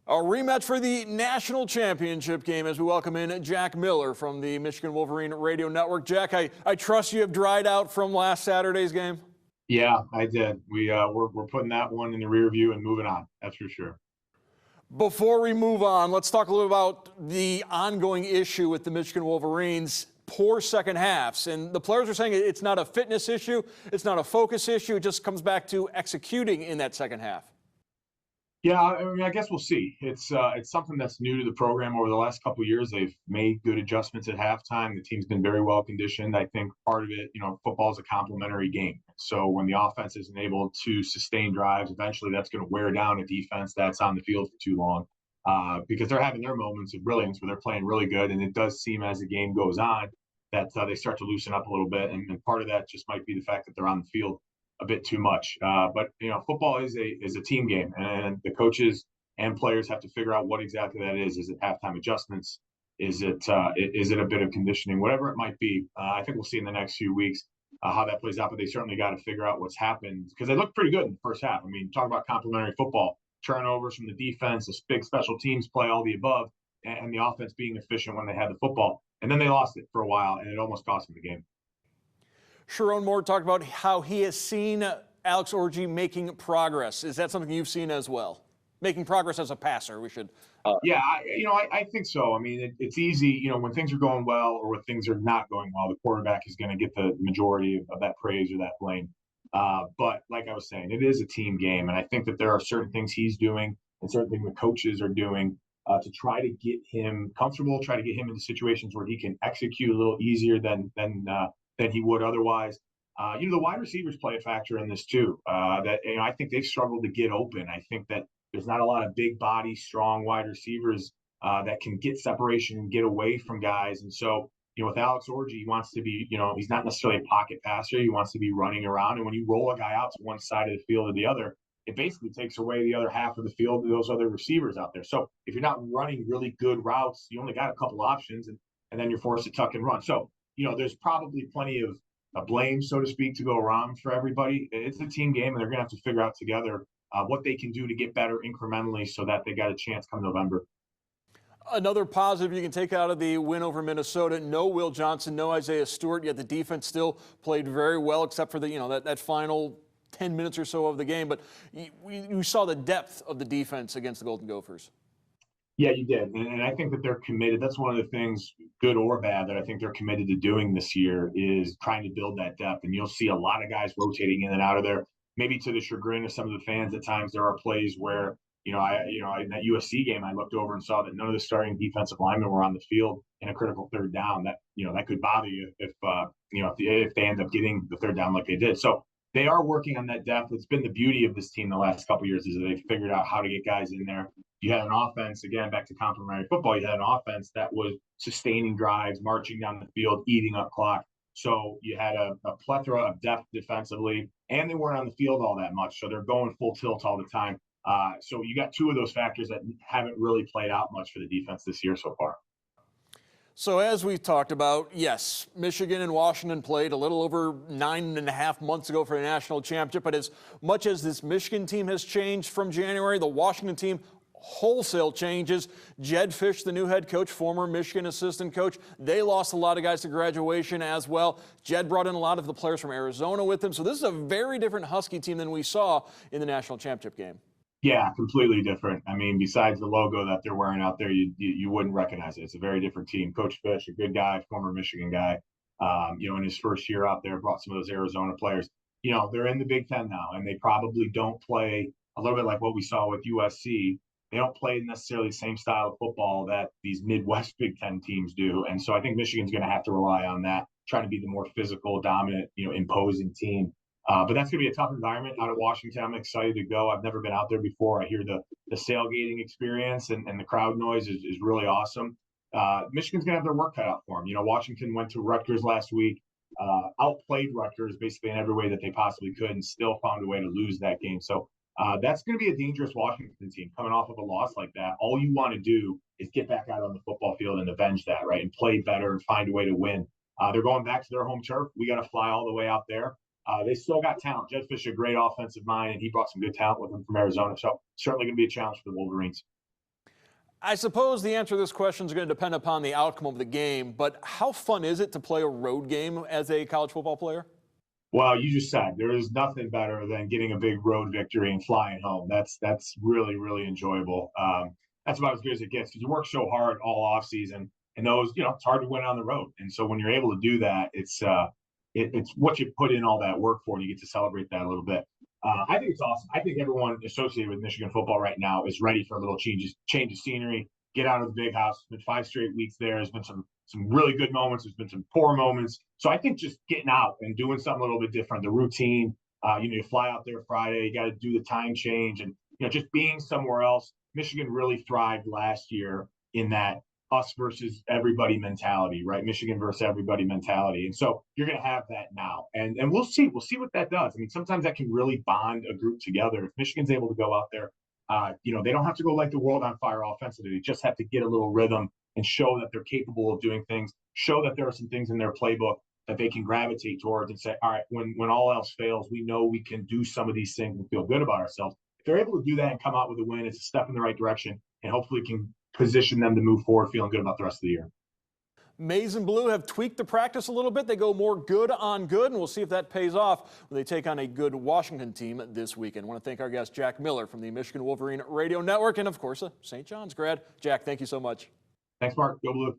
A rematch for the national championship game as we welcome in Jack Miller from the Michigan Wolverine Radio Network. Jack, I trust you have dried out from last Saturday's game? Yeah, I did. We're putting that one in the rear view and moving on. That's for sure. Before we move on, let's talk a little about the ongoing issue with the Michigan Wolverines. Poor second halves. And the players are saying it's not a fitness issue, it's not a focus issue, it just comes back to executing in that second half. Yeah, I mean, I guess we'll see. It's something that's new to the program over the last couple of years. They've made good adjustments at halftime. The team's been very well conditioned. I think part of it, football is a complementary game. So when the offense isn't able to sustain drives, eventually that's going to wear down a defense that's on the field for too long, because they're having their moments of brilliance where they're playing really good. And it does seem as the game goes on that they start to loosen up a little bit. And part of that just might be the fact that they're on the field a bit too much. But football is a team game, and the coaches and players have to figure out what exactly that is. Is it halftime adjustments? Is it a bit of conditioning? Whatever it might be, I think we'll see in the next few weeks how that plays out. But they certainly got to figure out what's happened because they look pretty good in the first half. I mean, talk about complementary football, turnovers from the defense, this big special teams play, all the above, and the offense being efficient when they had the football. And then they lost it for a while, and it almost cost them the game. Sharon Moore talked about how he has seen Alex Orji making progress. Is that something you've seen as well? Making progress as a passer, we should. Yeah, I think so. I mean, it's easy, when things are going well or when things are not going well, the quarterback is going to get the majority of that praise or that blame. But like I was saying, it is a team game. And I think that there are certain things he's doing and certain things the coaches are doing to try to get him comfortable, try to get him into situations where he can execute a little easier than he would otherwise. The wide receivers play a factor in this too. I think they've struggled to get open. I think that there's not a lot of big body, strong wide receivers that can get separation and get away from guys. And so, with Alex Orji, he wants to be, he's not necessarily a pocket passer. He wants to be running around. And when you roll a guy out to one side of the field or the other, it basically takes away the other half of the field to those other receivers out there. So if you're not running really good routes, you only got a couple options, and then you're forced to tuck and run. So, there's probably plenty of blame, so to speak, to go around for everybody. It's a team game, and they're going to have to figure out together what they can do to get better incrementally so that they got a chance come November. Another positive you can take out of the win over Minnesota: no Will Johnson, no Isaiah Stewart, yet the defense still played very well, except for the that final 10 minutes or so of the game. But you saw the depth of the defense against the Golden Gophers. Yeah, you did. And I think that they're committed. That's one of the things, good or bad, that I think they're committed to doing this year is trying to build that depth. And you'll see a lot of guys rotating in and out of there, maybe to the chagrin of some of the fans at times. There are plays where, in that USC game, I looked over and saw that none of the starting defensive linemen were on the field in a critical third down. That, that could bother you if they end up getting the third down like they did. So they are working on that depth. It's been the beauty of this team the last couple of years is that they've figured out how to get guys in there. You had an offense, again, back to complementary football, you had an offense that was sustaining drives, marching down the field, eating up clock. So you had a plethora of depth defensively, and they weren't on the field all that much. So they're going full tilt all the time. So you got two of those factors that haven't really played out much for the defense this year so far. So as we talked about, yes, Michigan and Washington played a little over 9.5 months ago for the national championship. But as much as this Michigan team has changed from January, the Washington team wholesale changes. Jed Fish, the new head coach, former Michigan assistant coach, they lost a lot of guys to graduation as well. Jed brought in a lot of the players from Arizona with him. So this is a very different Husky team than we saw in the national championship game. Yeah, completely different. I mean, besides the logo that they're wearing out there, you wouldn't recognize it. It's a very different team. Coach Fish, a good guy, former Michigan guy, in his first year out there, brought some of those Arizona players. They're in the Big Ten now, and they probably don't play a little bit like what we saw with USC. They don't play necessarily the same style of football that these Midwest Big Ten teams do. And so I think Michigan's going to have to rely on that, trying to be the more physical, dominant, imposing team. But that's going to be a tough environment out at Washington. I'm excited to go. I've never been out there before. I hear the tailgating experience and the crowd noise is really awesome. Michigan's going to have their work cut out for them. Washington went to Rutgers last week, outplayed Rutgers basically in every way that they possibly could and still found a way to lose that game. So that's going to be a dangerous Washington team coming off of a loss like that. All you want to do is get back out on the football field and avenge that, right, and play better and find a way to win. They're going back to their home turf. We got to fly all the way out there. They still got talent. Jed Fish, a great offensive mind, and he brought some good talent with him from Arizona. So certainly going to be a challenge for the Wolverines. I suppose the answer to this question is going to depend upon the outcome of the game, but how fun is it to play a road game as a college football player? Well, you just said there is nothing better than getting a big road victory and flying home. That's really really enjoyable. That's about as good as it gets because you work so hard all off season, and those it's hard to win on the road. And so when you're able to do that, it's what you put in all that work for, and you get to celebrate that a little bit. I think it's awesome. I think everyone associated with Michigan football right now is ready for a little change of scenery, get out of the big house. It's been 5 straight weeks there. There's been some really good moments. There's been some poor moments. So I think just getting out and doing something a little bit different, the routine. You fly out there Friday. You got to do the time change, and just being somewhere else. Michigan really thrived last year in that us versus everybody mentality, right? Michigan versus everybody mentality. And so you're going to have that now. And we'll see. We'll see what that does. I mean, sometimes that can really bond a group together. If Michigan's able to go out there, they don't have to go light the world on fire offensively. They just have to get a little rhythm and show that they're capable of doing things, show that there are some things in their playbook that they can gravitate towards and say, all right, when all else fails, we know we can do some of these things and feel good about ourselves. If they're able to do that and come out with a win, it's a step in the right direction and hopefully can position them to move forward feeling good about the rest of the year. Maize and Blue have tweaked the practice a little bit. They go more good on good, and we'll see if that pays off when they take on a good Washington team this weekend. I want to thank our guest, Jack Miller from the Michigan Wolverine Radio Network, and of course, a St. John's grad. Jack, thank you so much. Thanks, Mark. Go Blue.